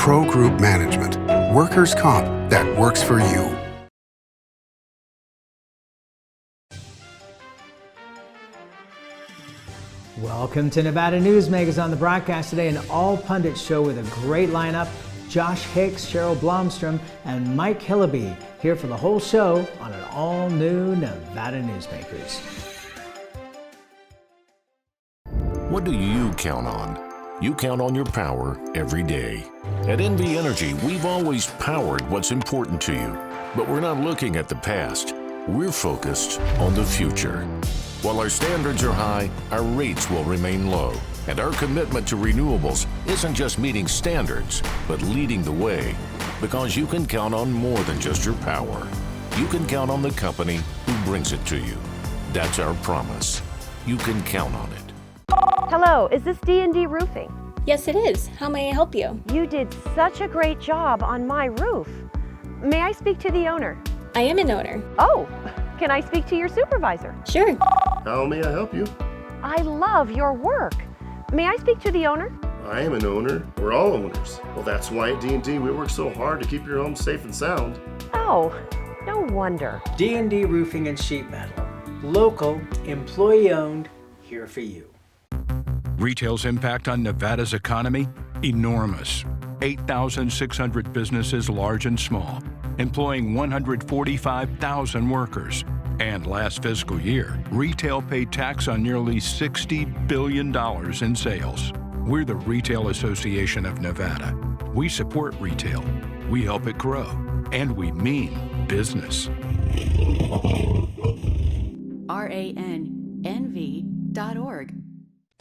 Pro Group Management. Workers' comp that works for you. Welcome to Nevada Newsmakers on the broadcast today, an all-Pundits show with a great lineup. Josh Hicks, Cheryl Blomstrom, and Mike Hillerby here for the whole show on an all-new Nevada Newsmakers. What do you count on? You count on your power every day. At NV Energy, we've always powered what's important to you, but we're not looking at the past. We're focused on the future. While our standards are high, our rates will remain low. And our commitment to renewables isn't just meeting standards, but leading the way. Because you can count on more than just your power. You can count on the company who brings it to you. That's our promise. You can count on it. Hello, is this D&D Roofing? Yes, it is. How may I help you? You did such a great job on my roof. May I speak to the owner? I am an owner. Oh, can I speak to your supervisor? Sure. How may I help you? I love your work. May I speak to the owner? I am an owner. We're all owners. Well, that's why at D&D we work so hard to keep your home safe and sound. Oh, no wonder. D&D Roofing and Sheet Metal. Local, employee-owned, here for you. Retail's impact on Nevada's economy? Enormous. 8,600 businesses, large and small, employing 145,000 workers. And last fiscal year, retail paid tax on nearly $60 billion in sales. We're the Retail Association of Nevada. We support retail, we help it grow, and we mean business. RANNV.org.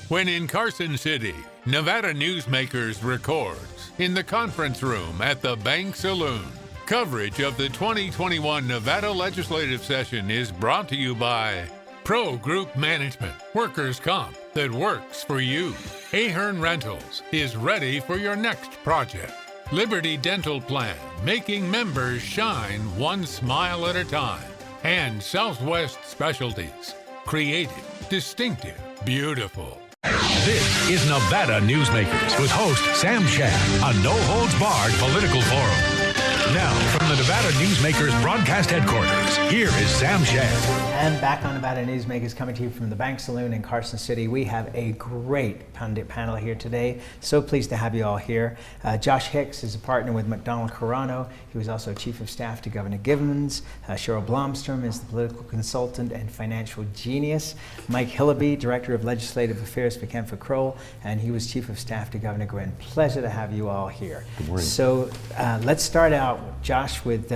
When in Carson City, Nevada Newsmakers records in the conference room at the Bank Saloon. Coverage of the 2021 Nevada legislative session is brought to you by Pro Group Management, workers' comp that works for you. Ahern Rentals is ready for your next project. Liberty Dental Plan, making members shine one smile at a time. And Southwest Specialties, creative, distinctive, beautiful. This is Nevada Newsmakers with host Sam Shad, a no-holds-barred political forum. Now, from the Nevada Newsmakers broadcast headquarters, here is Sam Shad. And back on Nevada Newsmakers, coming to you from the Bank Saloon in Carson City. We have a great pundit panel here today. So pleased to have you all here. Josh Hicks is a partner with McDonald Carano. He was also Chief of Staff to Governor Givens. Cheryl Blomstrom is the political consultant and financial genius. Mike Hillerby, Director of Legislative Affairs for Kaempher Crowell, and he was Chief of Staff to Governor Gwynn. Pleasure to have you all here. Good morning. So let's start out, Josh, with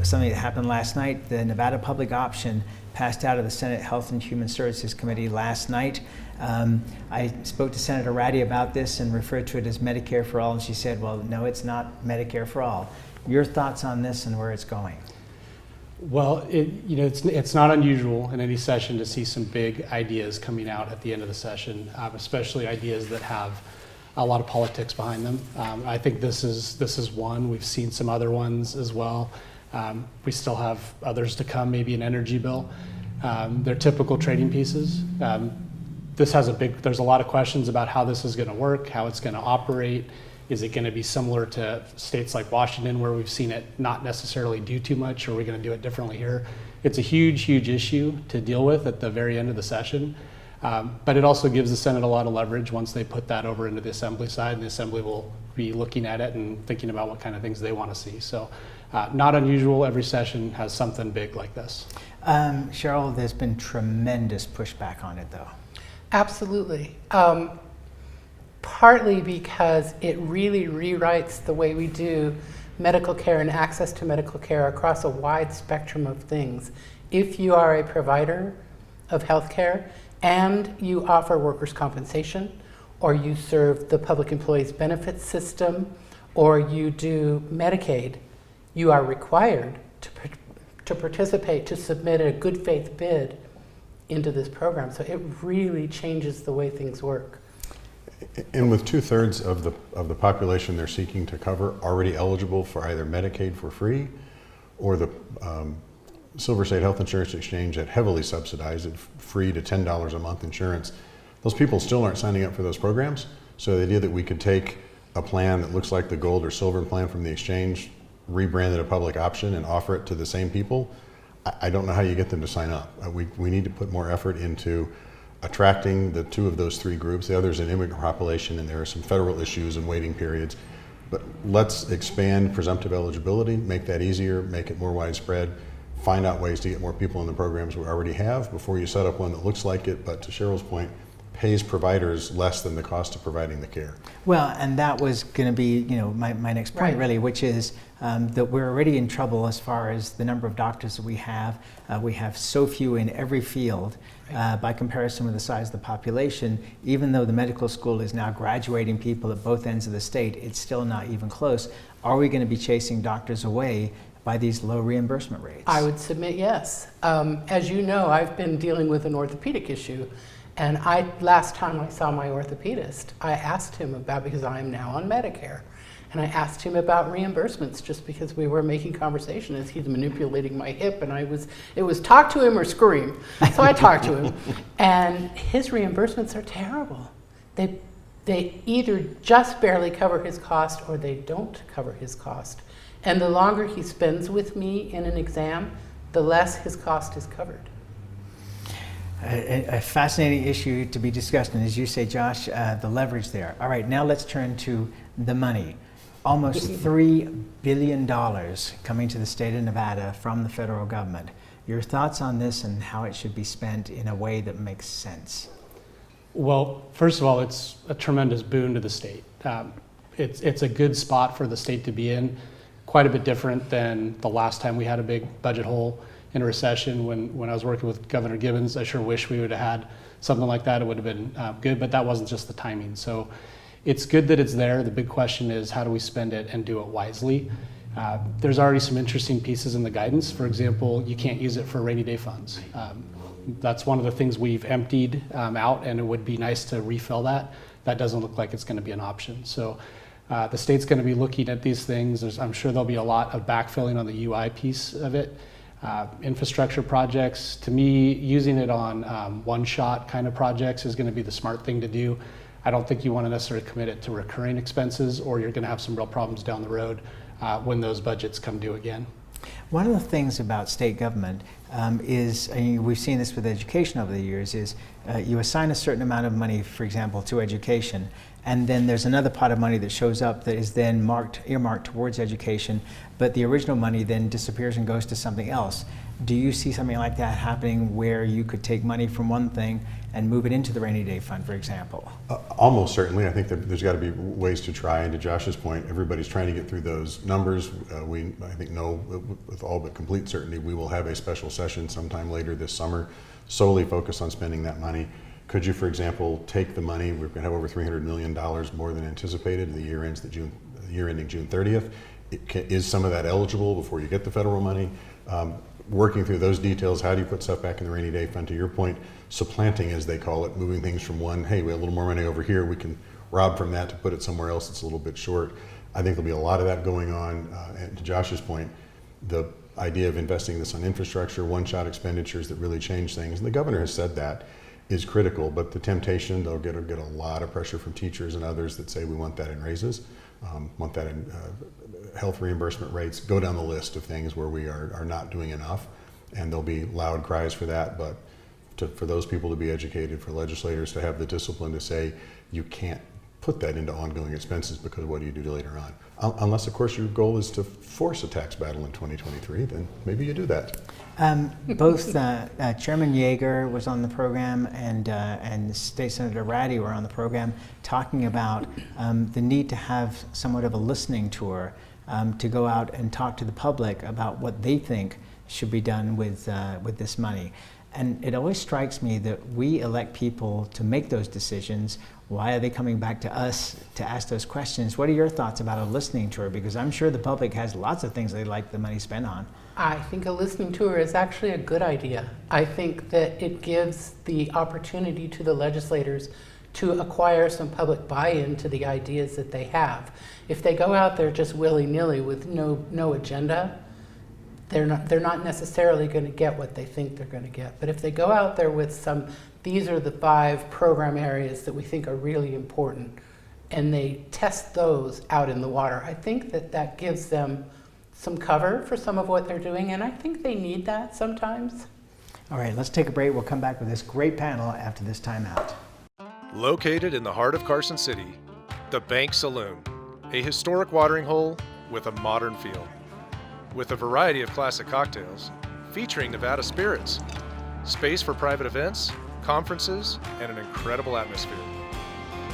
something that happened last night. The Nevada Public Option passed out of the Senate Health and Human Services Committee last night. I spoke to Senator Ratty about this and referred to it as Medicare for All, and she said, well, no, it's not Medicare for All. Your thoughts on this and where it's going? Well, it's not unusual in any session to see some big ideas coming out at the end of the session, especially ideas that have a lot of politics behind them. I think this is one. We've seen some other ones as well. We still have others to come, maybe an energy bill. They're typical trading pieces. There's a lot of questions about how this is going to work, how it's going to operate. Is it going to be similar to states like Washington where we've seen it not necessarily do too much, or are we going to do it differently here? It's a huge, huge issue to deal with at the very end of the session. But it also gives the Senate a lot of leverage once they put that over into the Assembly side, and the Assembly will be looking at it and thinking about what kind of things they want to see. So not unusual. Every session has something big like this. Cheryl, there's been tremendous pushback on it, though. Absolutely. Partly because it really rewrites the way we do medical care and access to medical care across a wide spectrum of things. If you are a provider of health care and you offer workers' compensation, or you serve the public employees benefits system, or you do Medicaid, you are required to participate, to submit a good faith bid into this program. So it really changes the way things work. And with 2/3 of the population they're seeking to cover already eligible for either Medicaid for free or the Silver State Health Insurance Exchange that heavily subsidized it, free to $10 a month insurance, those people still aren't signing up for those programs. So the idea that we could take a plan that looks like the gold or silver plan from the exchange, rebranded a public option and offer it to the same people, I don't know how you get them to sign up. We need to put more effort into attracting the two of those three groups. The other is an immigrant population, and there are some federal issues and waiting periods. But let's expand presumptive eligibility, make that easier, make it more widespread, find out ways to get more people in the programs we already have before you set up one that looks like it, but to Cheryl's point, pays providers less than the cost of providing the care. Well, and that was going to be, my next point, Right. really, which is that we're already in trouble as far as the number of doctors that we have. We have so few in every field. By comparison with the size of the population, even though the medical school is now graduating people at both ends of the state, it's still not even close. Are we going to be chasing doctors away by these low reimbursement rates? I would submit yes. As you know, I've been dealing with an orthopedic issue, and last time I saw my orthopedist, I asked him about, because I am now on Medicare, and I asked him about reimbursements just because we were making conversation as he's manipulating my hip, and it was talk to him or scream. So I talked to him, and his reimbursements are terrible. They either just barely cover his cost or they don't cover his cost. And the longer he spends with me in an exam, the less his cost is covered. A fascinating issue to be discussed, and as you say, Josh, the leverage there. All right, now let's turn to the money. Almost $3 billion coming to the state of Nevada from the federal government. Your thoughts on this and how it should be spent in a way that makes sense? Well, first of all, it's a tremendous boon to the state. It's a good spot for the state to be in, quite a bit different than the last time we had a big budget hole in a recession. When I was working with Governor Gibbons, I sure wish we would have had something like that. It would have been good, but that wasn't just the timing. So it's good that it's there. The big question is, how do we spend it and do it wisely? There's already some interesting pieces in the guidance. For example, you can't use it for rainy day funds. That's one of the things we've emptied out, and it would be nice to refill that. That doesn't look like it's going to be an option. So the state's going to be looking at these things. I'm sure there'll be a lot of backfilling on the UI piece of it. Infrastructure projects, to me, using it on one-shot kind of projects is going to be the smart thing to do. I don't think you want to necessarily commit it to recurring expenses, or you're going to have some real problems down the road when those budgets come due again. One of the things about state government is, and we've seen this with education over the years, is you assign a certain amount of money, for example, to education, and then there's another pot of money that shows up that is then earmarked towards education, but the original money then disappears and goes to something else. Do you see something like that happening where you could take money from one thing and move it into the rainy day fund, for example? Almost certainly. I think that there's got to be ways to try, and to Josh's point, everybody's trying to get through those numbers. I think know with all but complete certainty we will have a special session sometime later this summer solely focused on spending that money. Could you, for example, take the money, we're going to have over $300 million more than anticipated, the year ending June 30th. Is some of that eligible before you get the federal money? Working through those details, how do you put stuff back in the rainy day fund? To your point, supplanting, as they call it, moving things from one, hey, we have a little more money over here, we can rob from that to put it somewhere else that's a little bit short. I think there'll be a lot of that going on. And to Josh's point, the idea of investing this on infrastructure, one-shot expenditures that really change things, and the governor has said that, is critical, but the temptation, they'll get a lot of pressure from teachers and others that say we want that in raises, want that in health reimbursement rates, go down the list of things where we are not doing enough, and there'll be loud cries for that, but for those people to be educated, for legislators to have the discipline to say you can't put that into ongoing expenses because what do you do later on? Unless, of course, your goal is to force a tax battle in 2023, then maybe you do that. Both Chairman Yeager was on the program and State Senator Ratty were on the program talking about the need to have somewhat of a listening tour to go out and talk to the public about what they think should be done with this money. And it always strikes me that we elect people to make those decisions. Why are they coming back to us to ask those questions? What are your thoughts about a listening tour? Because I'm sure the public has lots of things they'd like the money spent on. I think a listening tour is actually a good idea. I think that it gives the opportunity to the legislators to acquire some public buy-in to the ideas that they have. If they go out there just willy-nilly with no agenda, they're not necessarily going to get what they think they're going to get. But if they go out there with these are the 5 program areas that we think are really important, and they test those out in the water. I think that gives them some cover for some of what they're doing, and I think they need that sometimes. All right, let's take a break. We'll come back with this great panel after this timeout. Located in the heart of Carson City, the Bank Saloon, a historic watering hole with a modern feel. With a variety of classic cocktails, featuring Nevada spirits, space for private events, conferences, and an incredible atmosphere.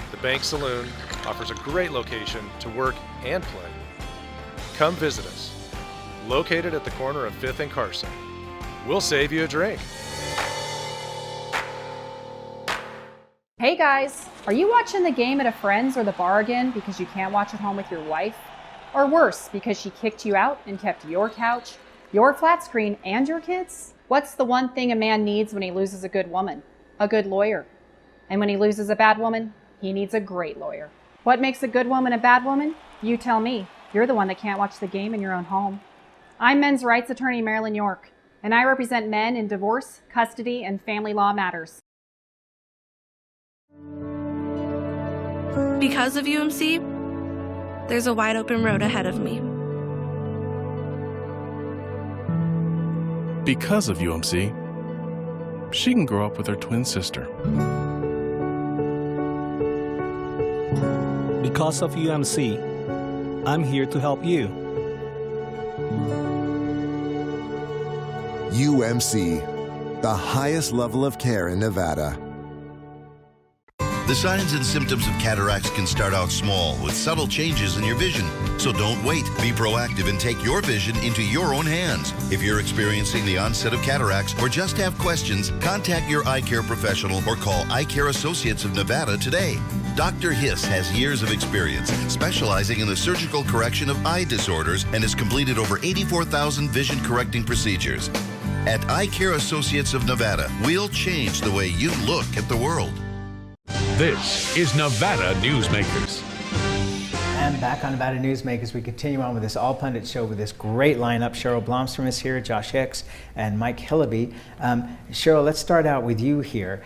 The Bank Saloon offers a great location to work and play. Come visit us. Located at the corner of 5th and Carson. We'll save you a drink. Hey guys, are you watching the game at a friend's or the bar again because you can't watch at home with your wife? Or worse, because she kicked you out and kept your couch, your flat screen, and your kids? What's the one thing a man needs when he loses a good woman? A good lawyer. And when he loses a bad woman, he needs a great lawyer. What makes a good woman a bad woman? You tell me. You're the one that can't watch the game in your own home. I'm men's rights attorney Marilyn York, and I represent men in divorce, custody, and family law matters. Because of UMC, there's a wide open road ahead of me. Because of UMC, she can grow up with her twin sister. Because of UMC, I'm here to help you. UMC, the highest level of care in Nevada. The signs and symptoms of cataracts can start out small with subtle changes in your vision. So don't wait. Be proactive and take your vision into your own hands. If you're experiencing the onset of cataracts or just have questions, contact your eye care professional or call Eye Care Associates of Nevada today. Dr. Hiss has years of experience specializing in the surgical correction of eye disorders and has completed over 84,000 vision correcting procedures. At Eye Care Associates of Nevada, we'll change the way you look at the world. This is Nevada Newsmakers. And back on Nevada Newsmakers, we continue on with this All Pundits show with this great lineup. Cheryl Blomstrom is here, Josh Hicks, and Mike Hillerby. Cheryl, let's start out with you here.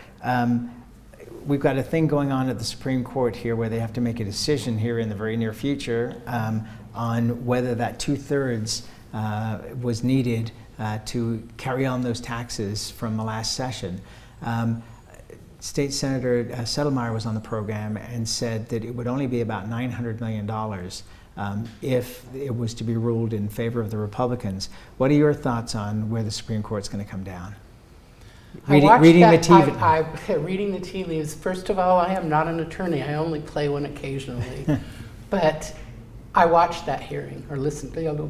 We've got a thing going on at the Supreme Court here where they have to make a decision here in the very near future on whether that 2/3 was needed to carry on those taxes from the last session. State Senator Settlemeyer was on the program and said that it would only be about $900 million if it was to be ruled in favor of the Republicans. What are your thoughts on where the Supreme Court's going to come down? Reading the tea leaves. First of all, I am not an attorney. I only play one occasionally. But I watched that hearing, or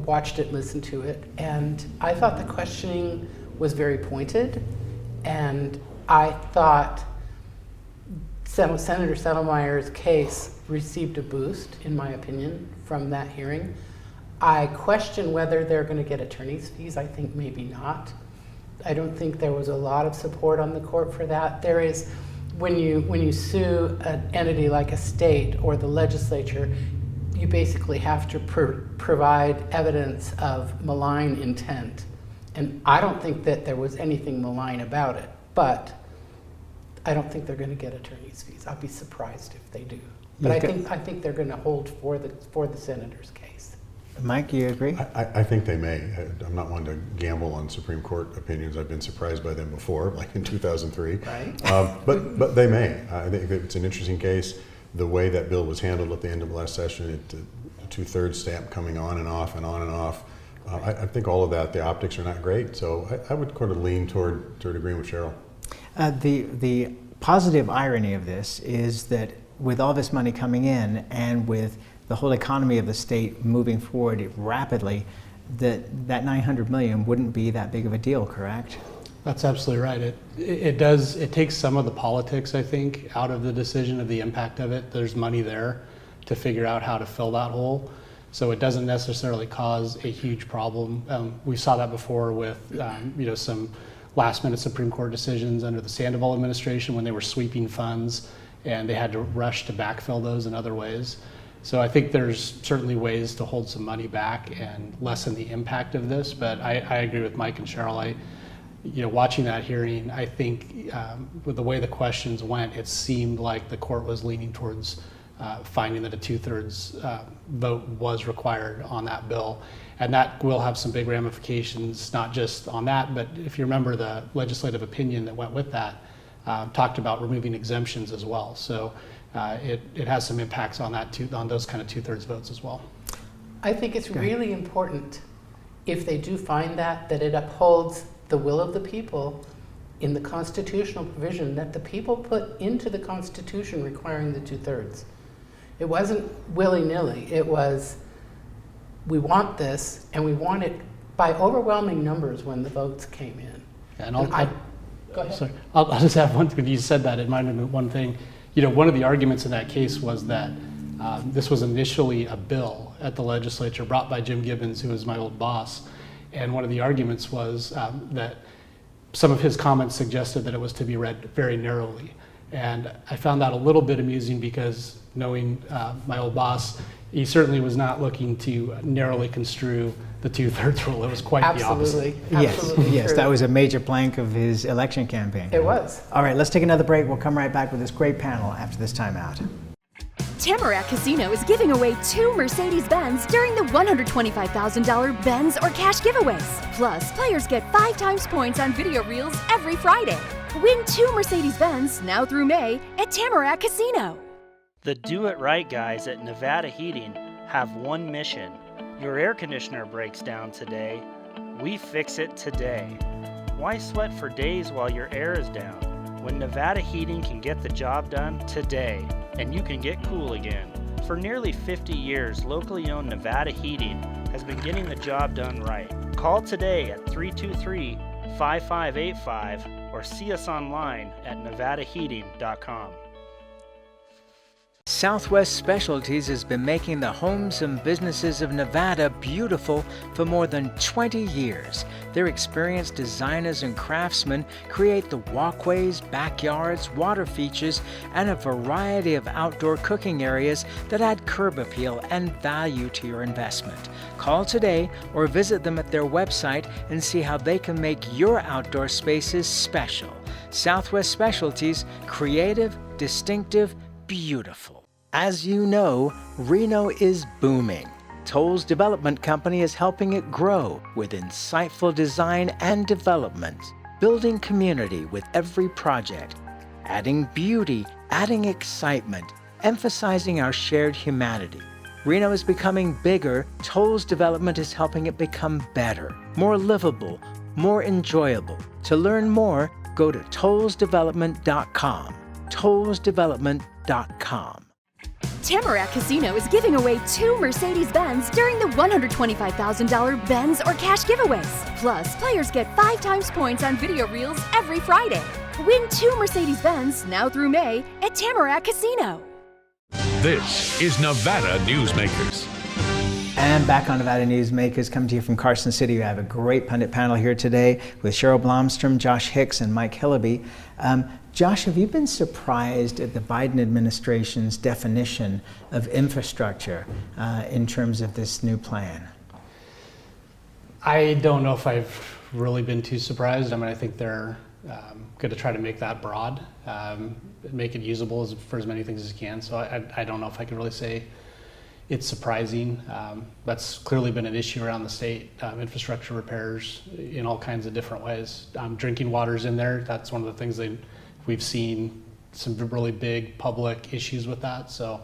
watched it, listened to it, and I thought the questioning was very pointed, and I thought Senator Settlemeyer's case received a boost, in my opinion, from that hearing. I question whether they're going to get attorney's fees. I think maybe not. I don't think there was a lot of support on the court for that. There is, when you sue an entity like a state or the legislature, you basically have to provide evidence of malign intent. And I don't think that there was anything malign about it, but I don't think they're going to get attorney's fees. I'll be surprised if they do. But I think they're going to hold for the senator's case. Mike, you agree? I think they may. I'm not one to gamble on Supreme Court opinions. I've been surprised by them before, like in 2003. Right. But they may. I think it's an interesting case. The way that bill was handled at the end of last session, the 2/3 stamp coming on and off and on and off. I think all of that, the optics are not great. So I would kind of lean toward agreeing with Cheryl. The positive irony of this is that with all this money coming in and with the whole economy of the state moving forward rapidly, that $900 million wouldn't be that big of a deal, correct? That's absolutely right. It takes some of the politics, I think, out of the decision of the impact of it. There's money there to figure out how to fill that hole. So it doesn't necessarily cause a huge problem. We saw that before with some last-minute Supreme Court decisions under the Sandoval administration when they were sweeping funds and they had to rush to backfill those in other ways. So I think there's certainly ways to hold some money back and lessen the impact of this, but I agree with Mike and Cheryl. Watching that hearing, I think with the way the questions went, it seemed like the court was leaning towards finding that a 2/3 vote was required on that bill. And that will have some big ramifications, not just on that, but if you remember the legislative opinion that went with that, talked about removing exemptions as well. So it has some impacts on that too, on those kind of 2/3 votes as well. I think it's really important, if they do find that it upholds the will of the people in the constitutional provision that the people put into the Constitution requiring the 2/3. It wasn't willy-nilly. It was, we want this, and we want it by overwhelming numbers when the votes came in. And go ahead. Sorry, I'll just have one. When you said that, it reminded me of one thing. You know, one of the arguments in that case was that this was initially a bill at the legislature brought by Jim Gibbons, who was my old boss. And one of the arguments was that some of his comments suggested that it was to be read very narrowly. And I found that a little bit amusing because knowing my old boss, he certainly was not looking to narrowly construe the 2/3 rule. It was quite the opposite. Yes, that was a major plank of his election campaign. It was. All right, let's take another break. We'll come right back with this great panel after this timeout. Tamarack Casino is giving away 2 Mercedes-Benz during the $125,000 Benz or cash giveaways. Plus, players get 5 times points on video reels every Friday. Win 2 Mercedes-Benz now through May at Tamarack Casino. The Do It Right guys at Nevada Heating have one mission. Your air conditioner breaks down today. We fix it today. Why sweat for days while your air is down? When Nevada Heating can get the job done today, and you can get cool again. For nearly 50 years, locally owned Nevada Heating has been getting the job done right. Call today at 323-5585 or see us online at nevadaheating.com. Southwest Specialties has been making the homes and businesses of Nevada beautiful for more than 20 years. Their experienced designers and craftsmen create the walkways, backyards, water features, and a variety of outdoor cooking areas that add curb appeal and value to your investment. Call today or visit them at their website and see how they can make your outdoor spaces special. Southwest Specialties, creative, distinctive, beautiful. As you know, Reno is booming. Toll's Development Company is helping it grow with insightful design and development, building community with every project, adding beauty, adding excitement, emphasizing our shared humanity. Reno is becoming bigger. Toll's Development is helping it become better, more livable, more enjoyable. To learn more, go to tollsdevelopment.com. tollsdevelopment.com. Tamarack Casino is giving away 2 Mercedes-Benz during the $125,000 Benz or cash giveaways. Plus, players get 5 times points on video reels every Friday. Win 2 Mercedes-Benz now through May at Tamarack Casino. This is Nevada Newsmakers. And back on Nevada Newsmakers, coming to you from Carson City. We have a great pundit panel here today with Cheryl Blomstrom, Josh Hicks, and Mike Hillerby. Josh, have you been surprised at the Biden administration's definition of infrastructure in terms of this new plan? I don't know if I've really been too surprised. I mean, I think they're going to try to make that broad, make it usable for as many things as you can. So I don't know if I can really say it's surprising. That's clearly been an issue around the state, infrastructure repairs in all kinds of different ways. Drinking water's in there. That's one of the things we've seen some really big public issues with that. So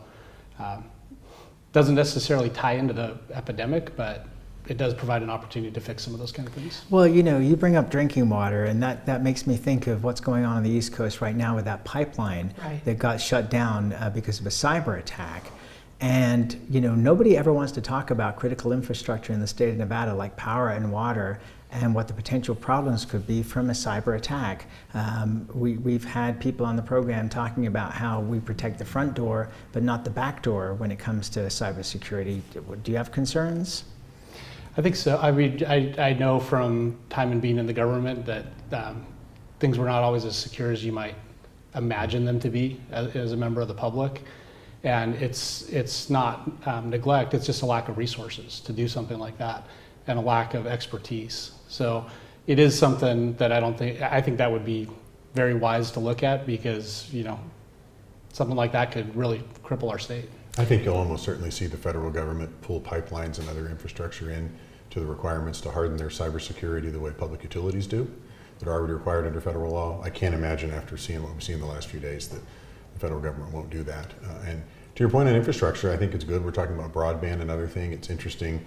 doesn't necessarily tie into the epidemic, but it does provide an opportunity to fix some of those kind of things. Well, you know, you bring up drinking water, and that makes me think of what's going on the East Coast right now with that pipeline that got shut down because of a cyber attack. And, you know, nobody ever wants to talk about critical infrastructure in the state of Nevada like power and water and what the potential problems could be from a cyber attack. We've had people on the program talking about how we protect the front door but not the back door when it comes to cybersecurity. Do you have concerns? I think so. I mean, I know from time and being in the government that things were not always as secure as you might imagine them to be as a member of the public. And it's not neglect, it's just a lack of resources to do something like that and a lack of expertise. So it is something that I think that would be very wise to look at because, you know, something like that could really cripple our state. I think you'll almost certainly see the federal government pull pipelines and other infrastructure in to the requirements to harden their cybersecurity the way public utilities do, that are already required under federal law. I can't imagine after seeing what we've seen the last few days that the federal government won't do that. And to your point on infrastructure, I think it's good. We're talking about broadband, another thing. It's interesting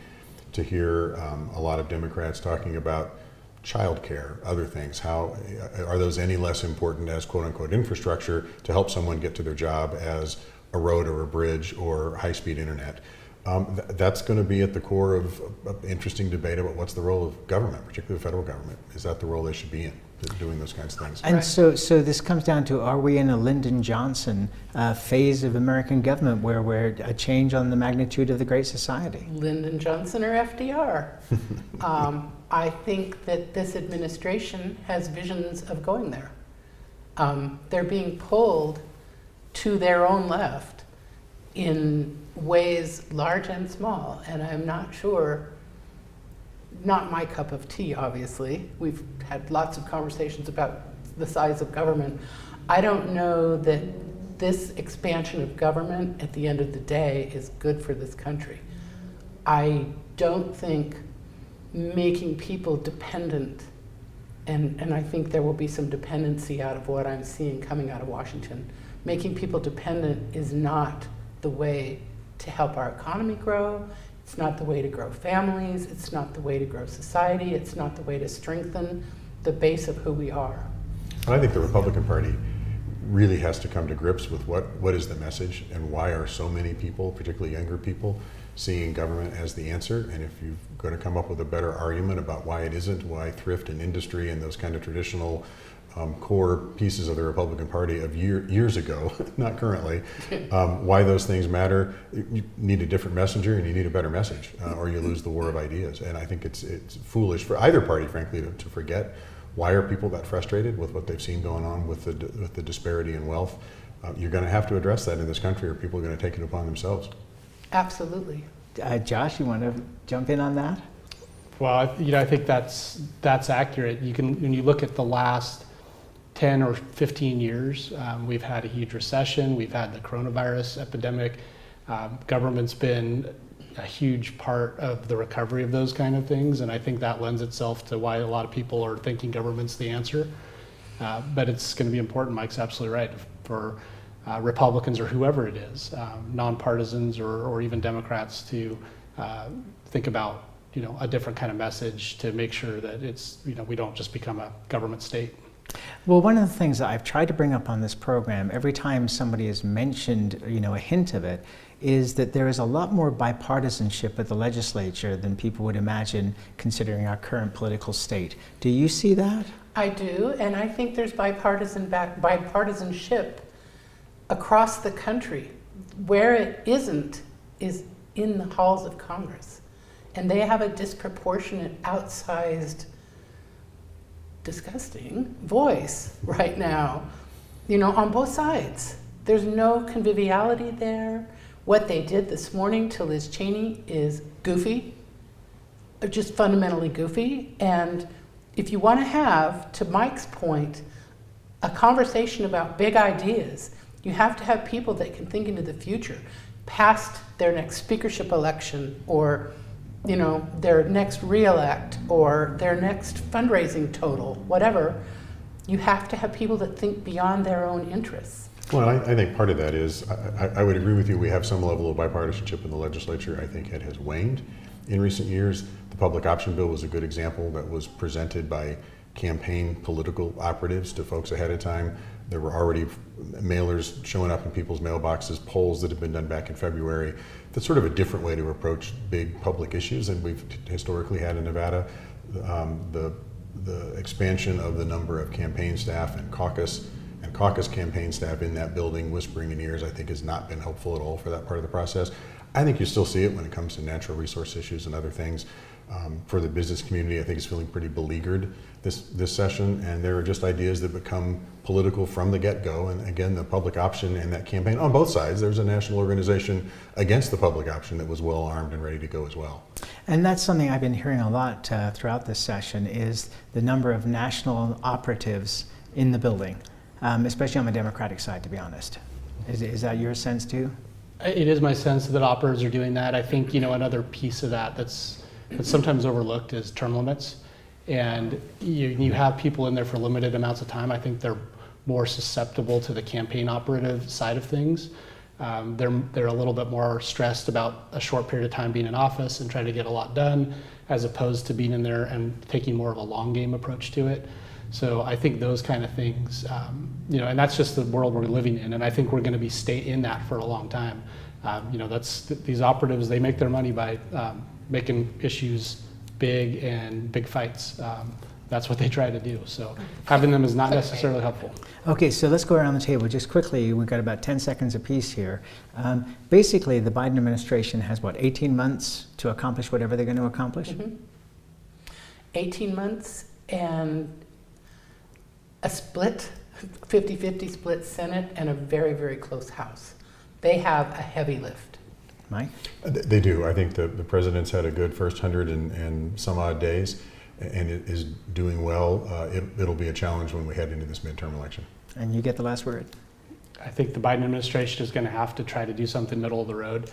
to hear a lot of Democrats talking about childcare, other things. How are those any less important as quote unquote infrastructure to help someone get to their job as a road or a bridge or high-speed internet? That's going to be at the core of interesting debate about what's the role of government, particularly the federal government. Is that the role they should be in, doing those kinds of things? And so this comes down to, are we in a Lyndon Johnson phase of American government where we're a change on the magnitude of the Great Society? Lyndon Johnson or FDR? I think that this administration has visions of going there. They're being pulled to their own left in ways large and small, and I'm not sure, not my cup of tea, obviously. We've had lots of conversations about the size of government. I don't know that this expansion of government at the end of the day is good for this country. I don't think making people dependent, and I think there will be some dependency out of what I'm seeing coming out of Washington. Making people dependent is not the way to help our economy grow. It's not the way to grow families. It's not the way to grow society. It's not the way to strengthen the base of who we are. I think the Republican Party really has to come to grips with what is the message and why are so many people, particularly younger people, seeing government as the answer. And if you're going to come up with a better argument about why it isn't, why thrift and industry and those kind of traditional core pieces of the Republican Party of years ago, not currently, why those things matter, you need a different messenger and you need a better message, or you lose the war of ideas. And I think it's foolish for either party, frankly, to forget why are people that frustrated with what they've seen going on with the disparity in wealth. You're going to have to address that in this country, or people are going to take it upon themselves. Absolutely. Josh, you want to jump in on that? Well, I think that's accurate. When you look at the last 10 or 15 years, we've had a huge recession. We've had the coronavirus epidemic. Government's been a huge part of the recovery of those kind of things, and I think that lends itself to why a lot of people are thinking government's the answer. But it's going to be important. Mike's absolutely right, for Republicans or whoever it is, nonpartisans or even Democrats, to think about a different kind of message to make sure that it's we don't just become a government state. Well, one of the things that I've tried to bring up on this program, every time somebody has mentioned, a hint of it, is that there is a lot more bipartisanship at the legislature than people would imagine, considering our current political state. Do you see that? I do, and I think there's bipartisanship across the country. Where it isn't is in the halls of Congress. And they have a disproportionate, outsized, disgusting voice right now, on both sides. There's no conviviality there. What they did this morning to Liz Cheney is goofy, just fundamentally goofy. And if you want to have, to Mike's point, a conversation about big ideas, you have to have people that can think into the future, past their next speakership election, or their next re-elect, or their next fundraising total, whatever. You have to have people that think beyond their own interests. Well, I think part of that is, I would agree with you, we have some level of bipartisanship in the legislature. I think it has waned in recent years. The public option bill was a good example that was presented by campaign political operatives to folks ahead of time. There were already mailers showing up in people's mailboxes, polls that had been done back in February. That's sort of a different way to approach big public issues than we've historically had in Nevada. The expansion of the number of campaign staff and caucus campaign staff in that building, whispering in ears, I think has not been helpful at all for that part of the process. I think you still see it when it comes to natural resource issues and other things. For the business community, I think it's feeling pretty beleaguered this session, and there are just ideas that become political from the get-go. And again, the public option and that campaign on both sides, there's a national organization against the public option that was well armed and ready to go as well. And that's something I've been hearing a lot throughout this session, is the number of national operatives in the building, especially on the Democratic side, to be honest. Is that your sense too? It is my sense that operators are doing that. I think, another piece of that that's sometimes overlooked is term limits. And you have people in there for limited amounts of time. I think they're more susceptible to the campaign operative side of things. They're a little bit more stressed about a short period of time being in office and trying to get a lot done, as opposed to being in there and taking more of a long game approach to it. So I think those kind of things, and that's just the world we're living in. And I think we're going to stay in that for a long time. These operatives, they make their money by making issues big and big fights. That's what they try to do. So having them is not necessarily helpful. Okay, so let's go around the table just quickly. We've got about 10 seconds apiece here. Basically, the Biden administration has, 18 months to accomplish whatever they're going to accomplish? 18 months and a split, 50-50 split Senate and a very, very close House. They have a heavy lift. Mike? They do. I think the president's had a good first 100 and some odd days, and it is doing well. It'll be a challenge when we head into this midterm election. And you get the last word. I think the Biden administration is going to have to try to do something middle of the road,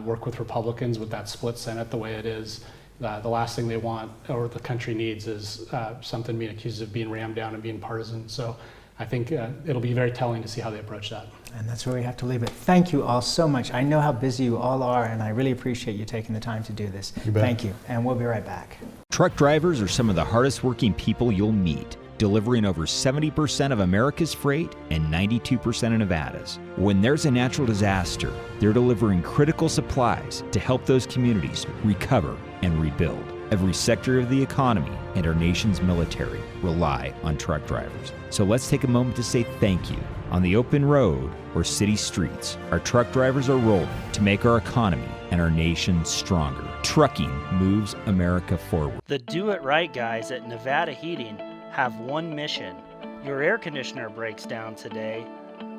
work with Republicans with that split Senate the way it is. The last thing they want, or the country needs, is something being accused of being rammed down and being partisan. So I think it'll be very telling to see how they approach that. And that's where we have to leave it. Thank you all so much. I know how busy you all are, and I really appreciate you taking the time to do this. You bet. Thank you, and we'll be right back. Truck drivers are some of the hardest working people you'll meet, delivering over 70% of America's freight and 92% of Nevada's. When there's a natural disaster, they're delivering critical supplies to help those communities recover and rebuild. Every sector of the economy and our nation's military rely on truck drivers. So let's take a moment to say thank you. On the open road or city streets, our truck drivers are rolling to make our economy and our nation stronger. Trucking moves America forward. The Do It Right guys at Nevada Heating have one mission. Your air conditioner breaks down today.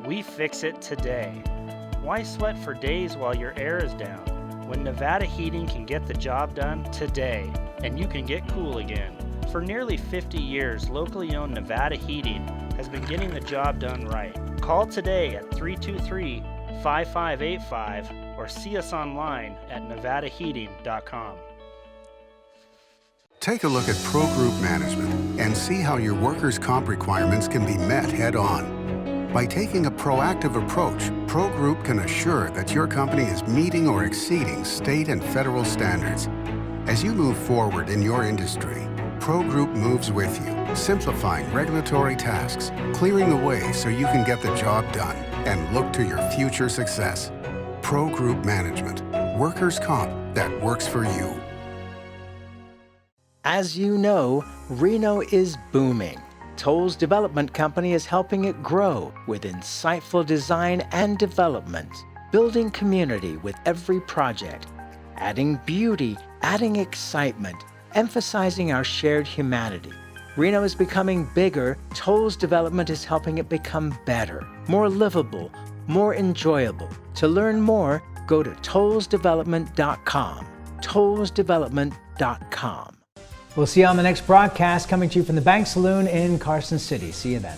We fix it today. Why sweat for days while your air is down, when Nevada Heating can get the job done today, and you can get cool again? For nearly 50 years, locally owned Nevada Heating has been getting the job done right. Call today at 323-5585 or see us online at nevadaheating.com. Take a look at Pro Group Management and see how your workers' comp requirements can be met head-on. By taking a proactive approach, Pro Group can assure that your company is meeting or exceeding state and federal standards. As you move forward in your industry, Pro Group moves with you, simplifying regulatory tasks, clearing the way so you can get the job done and look to your future success. Pro Group Management, workers' comp that works for you. As you know, Reno is booming. Toll's development company is helping it grow with insightful design and development, building community with every project, adding beauty, adding excitement, emphasizing our shared humanity. Reno is becoming bigger. Toll's development is helping it become better, more livable, more enjoyable. To learn more, go to tollsdevelopment.com. tollsdevelopment.com. We'll see you on the next broadcast, coming to you from the Bank Saloon in Carson City. See you then.